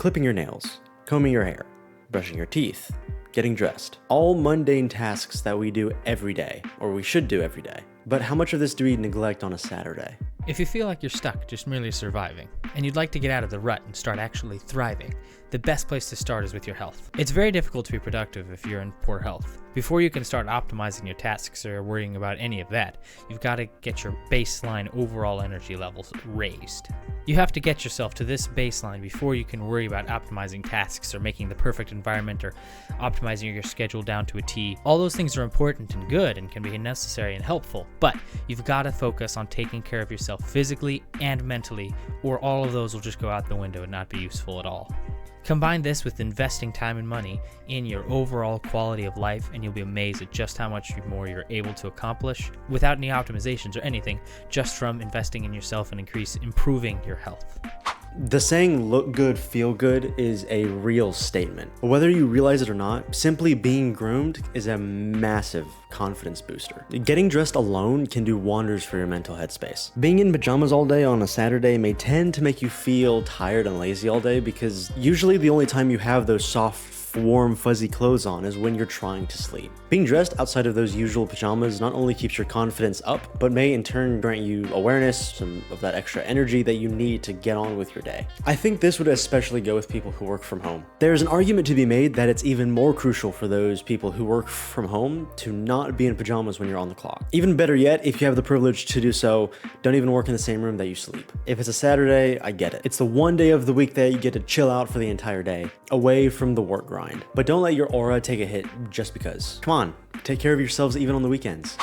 clipping your nails, combing your hair, brushing your teeth, getting dressed. All mundane tasks that we do every day, or we should do every day. But how much of this do we neglect on a Saturday? If you feel like you're stuck just merely surviving, and you'd like to get out of the rut and start actually thriving, the best place to start is with your health. It's very difficult to be productive if you're in poor health. Before you can start optimizing your tasks or worrying about any of that, you've got to get your baseline overall energy levels raised. You have to get yourself to this baseline before you can worry about optimizing tasks or making the perfect environment or optimizing your schedule down to a T. All those things are important and good and can be necessary and helpful, but you've got to focus on taking care of yourself physically and mentally, or all of those will just go out the window and not be useful at all. Combine this with investing time and money in your overall quality of life, and you'll be amazed at just how much more you're able to accomplish without any optimizations or anything, just from investing in yourself and improving your health. The saying look good, feel good is a real statement. Whether you realize it or not, simply being groomed is a massive confidence booster. Getting dressed alone can do wonders for your mental headspace. Being in pajamas all day on a Saturday may tend to make you feel tired and lazy all day because usually the only time you have those soft, warm, fuzzy clothes on is when you're trying to sleep. Being dressed outside of those usual pajamas not only keeps your confidence up, but may in turn grant you awareness, some of that extra energy that you need to get on with your day. I think this would especially go with people who work from home. There's an argument to be made that it's even more crucial for those people who work from home to not be in pajamas when you're on the clock. Even better yet, if you have the privilege to do so, don't even work in the same room that you sleep. If it's a Saturday, I get it. It's the one day of the week that you get to chill out for the entire day, away from the work grind. But don't let your aura take a hit just because. Come on, take care of yourselves even on the weekends.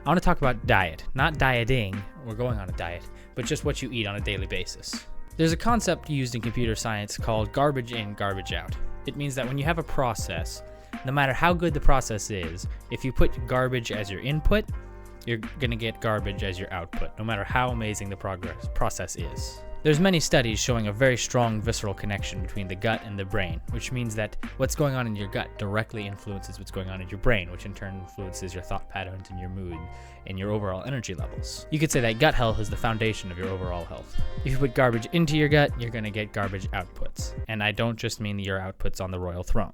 I want to talk about diet, not dieting or going on a diet, but just what you eat on a daily basis. There's a concept used in computer science called garbage in, garbage out. It means that when you have a process, no matter how good the process is, if you put garbage as your input, you're going to get garbage as your output, no matter how amazing the process is. There's many studies showing a very strong visceral connection between the gut and the brain, which means that what's going on in your gut directly influences what's going on in your brain, which in turn influences your thought patterns and your mood and your overall energy levels. You could say that gut health is the foundation of your overall health. If you put garbage into your gut, you're going to get garbage outputs. And I don't just mean your outputs on the royal throne.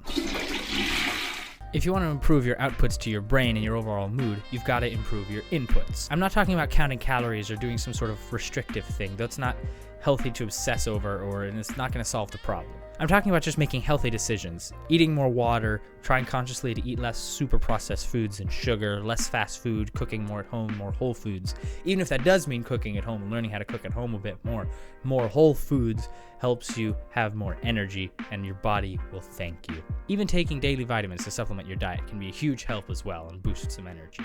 If you want to improve your outputs to your brain and your overall mood, you've got to improve your inputs. I'm not talking about counting calories or doing some sort of restrictive thing. That's not healthy to obsess over, and it's not going to solve the problem. I'm talking about just making healthy decisions, eating more water, trying consciously to eat less super processed foods and sugar, less fast food, cooking more at home, more whole foods. Even if that does mean cooking at home and learning how to cook at home a bit more whole foods helps you have more energy and your body will thank you. Even taking daily vitamins to supplement your diet can be a huge help as well and boost some energy.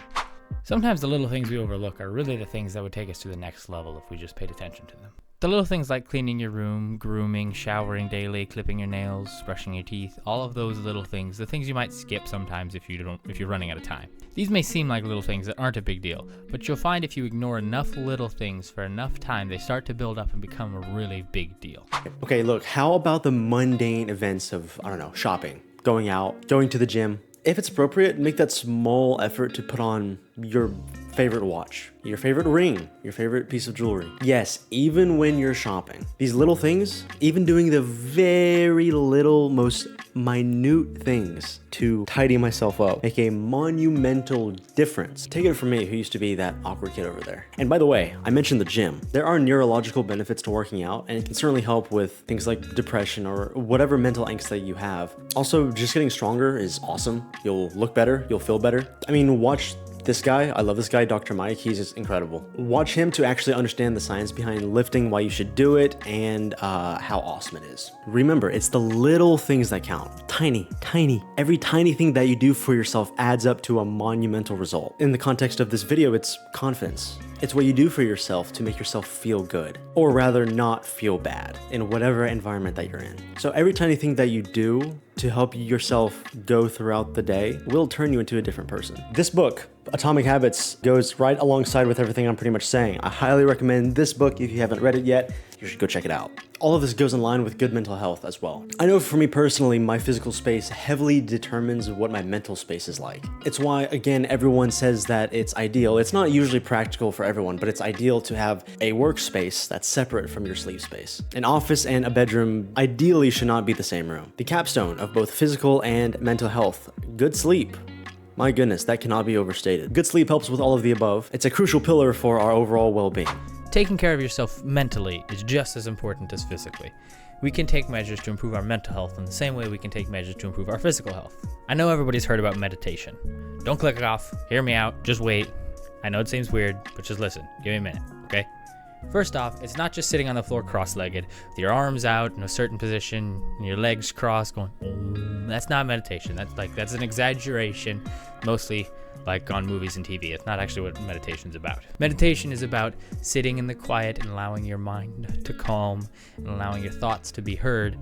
Sometimes the little things we overlook are really the things that would take us to the next level if we just paid attention to them. The little things like cleaning your room, grooming, showering daily, clipping your nails, brushing your teeth, all of those little things, the things you might skip sometimes if you're running out of time. These may seem like little things that aren't a big deal, but you'll find if you ignore enough little things for enough time, they start to build up and become a really big deal. Okay, look, how about the mundane events of, shopping, going out, going to the gym? If it's appropriate, make that small effort to put on your favorite watch, your favorite ring, your favorite piece of jewelry. Yes, even when you're shopping. These little things, even doing the very little, most minute things to tidy myself up, make a monumental difference. Take it from me, who used to be that awkward kid over there. And by the way, I mentioned the gym. There are neurological benefits to working out, and it can certainly help with things like depression or whatever mental angst that you have. Also, just getting stronger is awesome. You'll look better, you'll feel better. I mean, watch this guy, I love this guy, Dr. Mike, he's just incredible. Watch him to actually understand the science behind lifting, why you should do it, and how awesome it is. Remember, it's the little things that count. Tiny. Every tiny thing that you do for yourself adds up to a monumental result. In the context of this video, it's confidence. It's what you do for yourself to make yourself feel good, or rather not feel bad in whatever environment that you're in. So every tiny thing that you do to help yourself go throughout the day will turn you into a different person. This book, Atomic Habits, goes right alongside with everything I'm pretty much saying. I highly recommend this book if you haven't read it yet. you should go check it out. All of this goes in line with good mental health as well. I know for me personally, my physical space heavily determines what my mental space is like. It's why, again, everyone says that it's ideal. It's not usually practical for everyone, but it's ideal to have a workspace that's separate from your sleep space. An office and a bedroom ideally should not be the same room. The capstone of both physical and mental health, good sleep. My goodness, that cannot be overstated. Good sleep helps with all of the above. It's a crucial pillar for our overall well-being. Taking care of yourself mentally is just as important as physically. We can take measures to improve our mental health in the same way we can take measures to improve our physical health. I know everybody's heard about meditation. Don't click it off, hear me out, just wait. I know it seems weird, but just listen. Give me a minute, okay? First off, it's not just sitting on the floor cross-legged with your arms out in a certain position and your legs crossed going, that's not meditation. That's an exaggeration, mostly like on movies and TV. It's not actually what meditation's about. Meditation is about sitting in the quiet and allowing your mind to calm and allowing your thoughts to be heard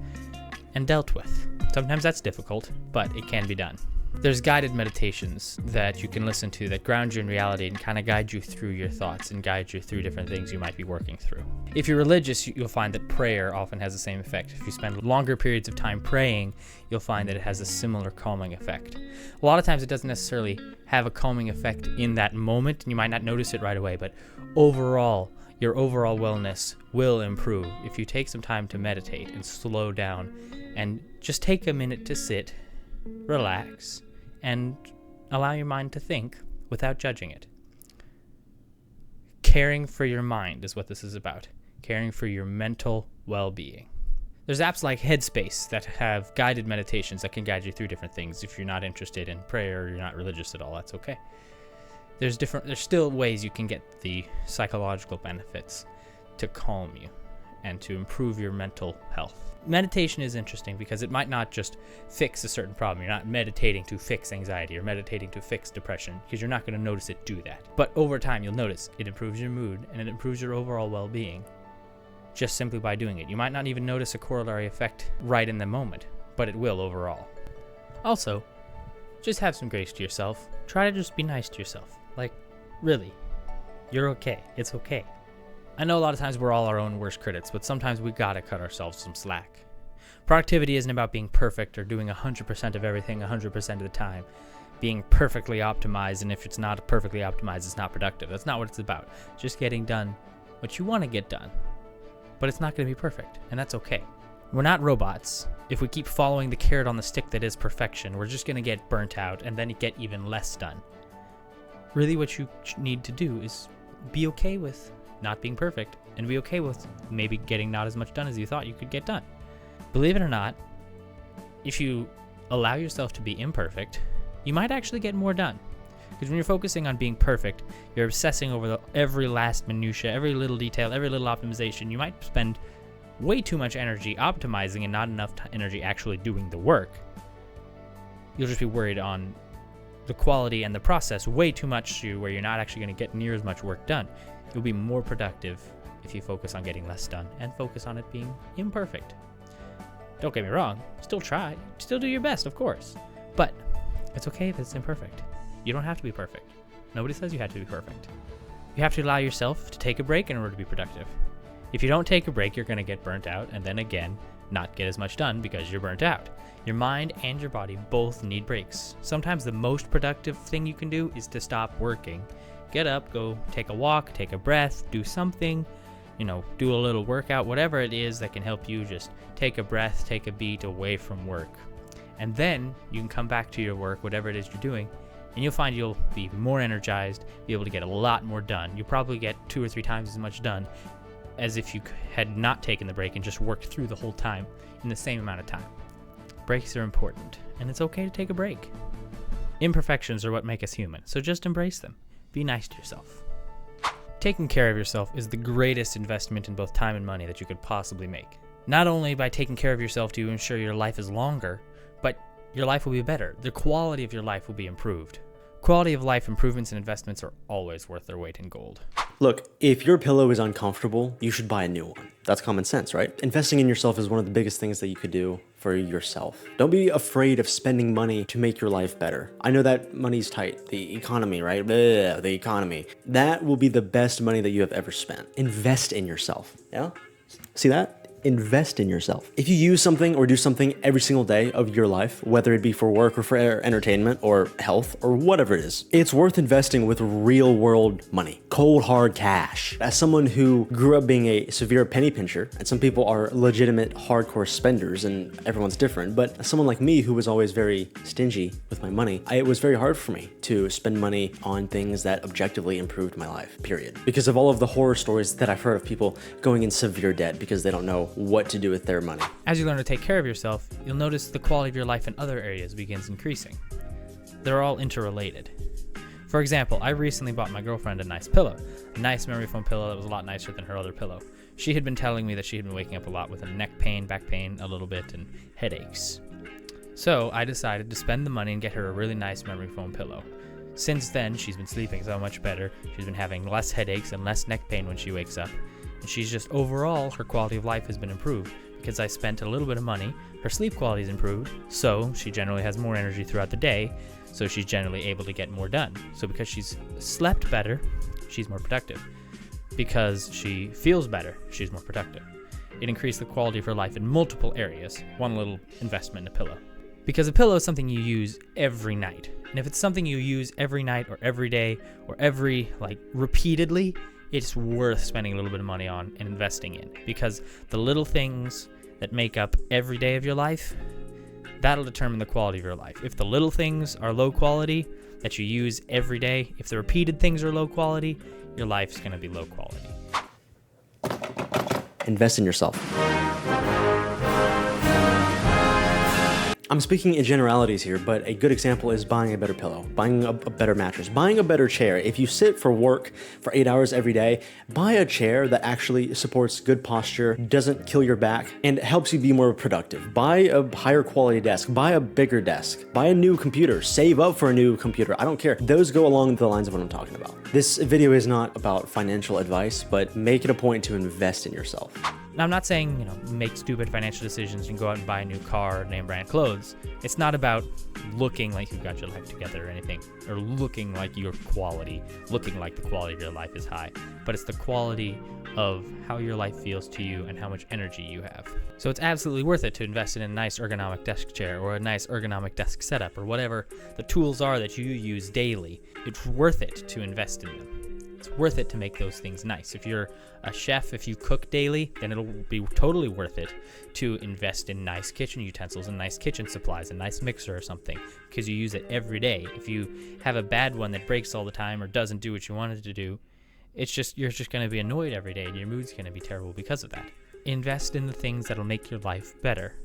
and dealt with. Sometimes that's difficult, but it can be done. There's guided meditations that you can listen to that ground you in reality and kind of guide you through your thoughts and guide you through different things you might be working through. If you're religious, you'll find that prayer often has the same effect. If you spend longer periods of time praying, you'll find that it has a similar calming effect. A lot of times it doesn't necessarily have a calming effect in that moment, and you might not notice it right away, but overall, your overall wellness will improve if you take some time to meditate and slow down and just take a minute to sit, relax, and allow your mind to think without judging it. Caring for your mind is what this is about. Caring for your mental well-being. There's apps like Headspace that have guided meditations that can guide you through different things. If you're not interested in prayer or you're not religious at all, that's okay. There's still ways you can get the psychological benefits to calm you and to improve your mental health. Meditation is interesting because it might not just fix a certain problem. You're not meditating to fix anxiety or meditating to fix depression, because you're not going to notice it do that. But over time, you'll notice it improves your mood and it improves your overall well-being just simply by doing it. You might not even notice a corollary effect right in the moment, but it will overall. Also, just have some grace to yourself. Try to just be nice to yourself. Like, really, you're okay. It's okay. I know a lot of times we're all our own worst critics, but sometimes we gotta cut ourselves some slack. Productivity isn't about being perfect or doing 100% of everything 100% of the time. Being perfectly optimized, and if it's not perfectly optimized, it's not productive. That's not what it's about. Just getting done what you want to get done. But it's not going to be perfect, and that's okay. We're not robots. If we keep following the carrot on the stick that is perfection, we're just going to get burnt out and then get even less done. Really what you need to do is be okay with not being perfect, and be okay with maybe getting not as much done as you thought you could get done. Believe it or not, if you allow yourself to be imperfect, you might actually get more done. Because when you're focusing on being perfect, you're obsessing over every last minutia, every little detail, every little optimization. You might spend way too much energy optimizing and not enough energy actually doing the work. You'll just be worried on the quality and the process way too much to where you're not actually going to get near as much work done. You'll be more productive if you focus on getting less done and focus on it being imperfect. Don't get me wrong, still try, still do your best, of course. But it's okay if it's imperfect. You don't have to be perfect. Nobody says you have to be perfect. You have to allow yourself to take a break in order to be productive. If you don't take a break, you're going to get burnt out and then again, not get as much done because you're burnt out. Your mind and your body both need breaks. Sometimes the most productive thing you can do is to stop working. Get up, go take a walk, take a breath, do something, do a little workout, whatever it is that can help you just take a breath, take a beat away from work. And then you can come back to your work, whatever it is you're doing, and you'll find you'll be more energized, be able to get a lot more done. You'll probably get 2 or 3 times as much done as if you had not taken the break and just worked through the whole time in the same amount of time. Breaks are important, and it's okay to take a break. Imperfections are what make us human, so just embrace them. Be nice to yourself. Taking care of yourself is the greatest investment in both time and money that you could possibly make. Not only by taking care of yourself do you ensure your life is longer, but your life will be better. The quality of your life will be improved. Quality of life improvements and investments are always worth their weight in gold. Look, if your pillow is uncomfortable, you should buy a new one. That's common sense, right? Investing in yourself is one of the biggest things that you could do for yourself. Don't be afraid of spending money to make your life better. I know that money's tight. The economy, right? The economy. That will be the best money that you have ever spent. Invest in yourself, yeah? See that? Invest in yourself. If you use something or do something every single day of your life, whether it be for work or for entertainment or health or whatever it is, it's worth investing with real world money, cold hard cash. As someone who grew up being a severe penny pincher, and some people are legitimate hardcore spenders and everyone's different, but as someone like me who was always very stingy with my money, it was very hard for me to spend money on things that objectively improved my life, period. Because of all of the horror stories that I've heard of people going in severe debt because they don't know what to do with their money. As you learn to take care of yourself, you'll notice the quality of your life in other areas begins increasing. They're all interrelated. For example, I recently bought my girlfriend a nice pillow, a nice memory foam pillow that was a lot nicer than her other pillow. She had been telling me that she had been waking up a lot with a neck pain, back pain, a little bit, and headaches. So I decided to spend the money and get her a really nice memory foam pillow. Since then, she's been sleeping so much better. She's been having less headaches and less neck pain when she wakes up. And she's just overall, her quality of life has been improved because I spent a little bit of money. Her sleep quality is improved, so she generally has more energy throughout the day, so she's generally able to get more done. So because she's slept better, she's more productive. Because she feels better, she's more productive. It increased the quality of her life in multiple areas, one little investment in a pillow. Because a pillow is something you use every night. And if it's something you use every night or every day or repeatedly, it's worth spending a little bit of money on and investing in, because the little things that make up every day of your life, that'll determine the quality of your life. If the little things are low quality that you use every day, if the repeated things are low quality, your life's going to be low quality. Invest in yourself. I'm speaking in generalities here, but a good example is buying a better pillow, buying a better mattress, buying a better chair. If you sit for work for 8 hours every day, buy a chair that actually supports good posture, doesn't kill your back, and helps you be more productive. Buy a higher quality desk, buy a bigger desk, buy a new computer, save up for a new computer. I don't care. Those go along the lines of what I'm talking about. This video is not about financial advice, but make it a point to invest in yourself. Now, I'm not saying, make stupid financial decisions and go out and buy a new car or name brand clothes. It's not about looking like you've got your life together or anything, or looking like the quality of your life is high, but it's the quality of how your life feels to you and how much energy you have. So it's absolutely worth it to invest in a nice ergonomic desk chair or a nice ergonomic desk setup or whatever the tools are that you use daily. It's worth it to invest in them. It's worth it to make those things nice. If you're a chef, if you cook daily, then it'll be totally worth it to invest in nice kitchen utensils and nice kitchen supplies, a nice mixer or something, because you use it every day. If you have a bad one that breaks all the time or doesn't do what you want it to do, you're just going to be annoyed every day and your mood's going to be terrible because of that. Invest in the things that'll make your life better.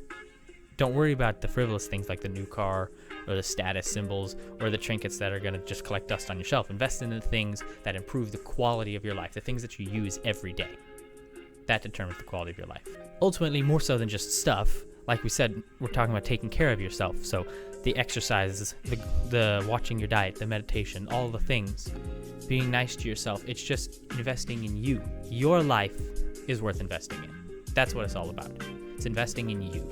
Don't worry about the frivolous things like the new car or the status symbols or the trinkets that are going to just collect dust on your shelf. Invest in the things that improve the quality of your life, the things that you use every day. That determines the quality of your life. Ultimately, more so than just stuff, like we said, we're talking about taking care of yourself. So the exercises, the watching your diet, the meditation, all the things, being nice to yourself. It's just investing in you. Your life is worth investing in. That's what it's all about. It's investing in you.